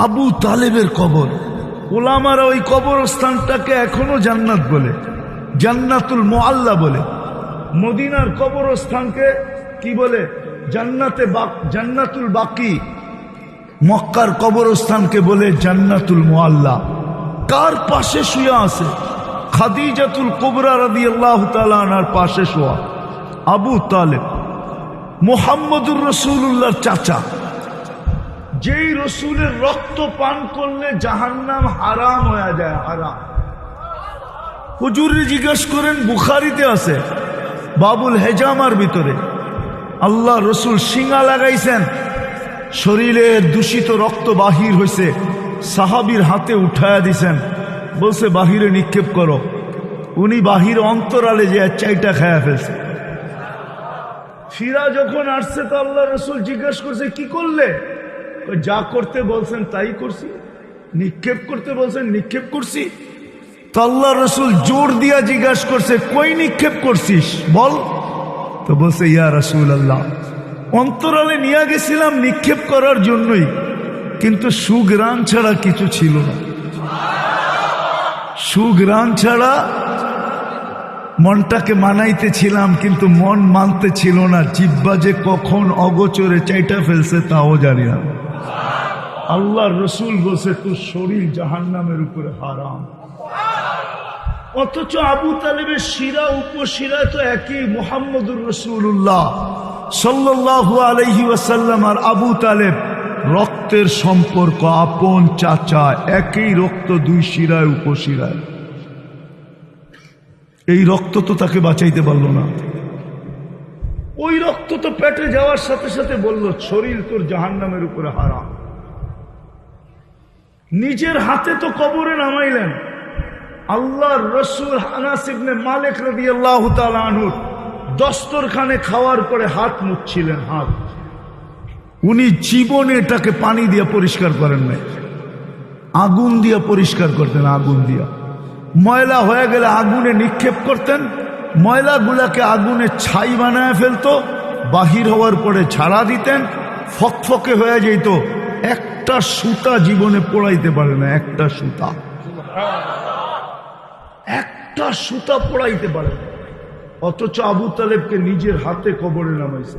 আবু তালেবের কবর। ওলামারা ওই কবরস্থানটাকে এখনো জান্নাত বলে, জান্নাতুল মুআল্লা বলে। মদিনার কবরস্থানকে কি বলে? জান্নাতুল বাকি। মক্কার কবরস্থানকে বলে জান্নাতুল মুআল্লা। কার পাশে শুয়ে আছে? খাদিজাতুল কুবরা রাদিয়াল্লাহু তাআলা আনহার পাশে শোয়া আবু তালেব, মুহাম্মদুর রাসূলুল্লাহর চাচা, যেই রসুলের রক্ত পান করলে জাহান্নাম হারাম হয়ে যায়। হারাম। হুজুরে জিজ্ঞেস করেন, বুখারীতে আছে বাবুল হেজামার ভিতরে, আল্লাহ রসুল শিঙা লাগাইছেন, শরীরে দূষিত রক্ত বাহির হয়েছে, সাহাবীর হাতে উঠায়া দিছেন, বলছে বাহিরে নিক্ষেপ করো। উনি বাহির অন্তরালে যে চাইটা খায়া ফেলছে। ফিরা যখন আসছে তো আল্লাহ রসুল জিজ্ঞেস করছে, কি করলে? যা করতে বলছেন তাই করছি। নিক্ষেপ করতে বলছেন নিক্ষেপ করছি। তো আল্লাহ রসুল জোর দিয়া জিজ্ঞাসা করছে, কই নিক্ষেপ করছিস বল? তো বলছে, ইয়া রাসূলুল্লাহ, অন্তরালে নিয়ে গেছিলাম নিক্ষেপ করার জন্যই, কিন্তু সুঘ্রাণ ছাড়া কিছু ছিল না। সুঘ্রাণ ছাড়া মনটাকে মানাইতেছিলাম, কিন্তু মন মানতে ছিল না। জিহ্বা যে কখন অগোচরে চাইটা ফেলছে তাও জানি না। আল্লাহ রসুল বলছে, তোর শরীর জাহান্নামের উপরে হারাম। অথচ আবু তালেবের শিরা উপশিরায় তো একই, মুহাম্মদুর রাসূলুল্লাহ সাল্লাল্লাহু আলাইহি ওয়াসাল্লাম আর আবু তালেব রক্তের সম্পর্ক, আপন চাচা, একই রক্ত, দুই শিরায় উপশিরায়। এই রক্ত তো তাকে বাঁচাইতে পারলো না। ওই রক্ত তো পেটে যাওয়ার সাথে সাথে বলল, শরীর তোর জাহান্নামের উপরে হারাম। নিজের হাতে তো কবরে নামাইলেন। আল্লাহর রসুল আনাস ইবনে মালিক রাদিয়াল্লাহু তাআলা আনহু দস্তরখানে খাওয়ার পরে হাত মুছছিলেন। হাত উনি জীবনে এটাকে পানি দিয়ে পরিষ্কার করেন নাই, আগুন দিয়ে পরিষ্কার করতেন। আগুন দিয়া ময়লা হয়ে গেলে আগুনে নিক্ষেপ করতেন, ময়লাগুলাকে আগুনে ছাই বানায় ফেলতো, বাহির হওয়ার পরে ছাড়া দিতেন, ফকফকে হয়ে যেত। একটা সুতা জীবনে পোড়াইতে পারে না, একটা সুতা, একটা সুতা পোড়াইতে পারে না। অথচ আবু তালেবকে নিজের হাতে কবরে নামাইছে।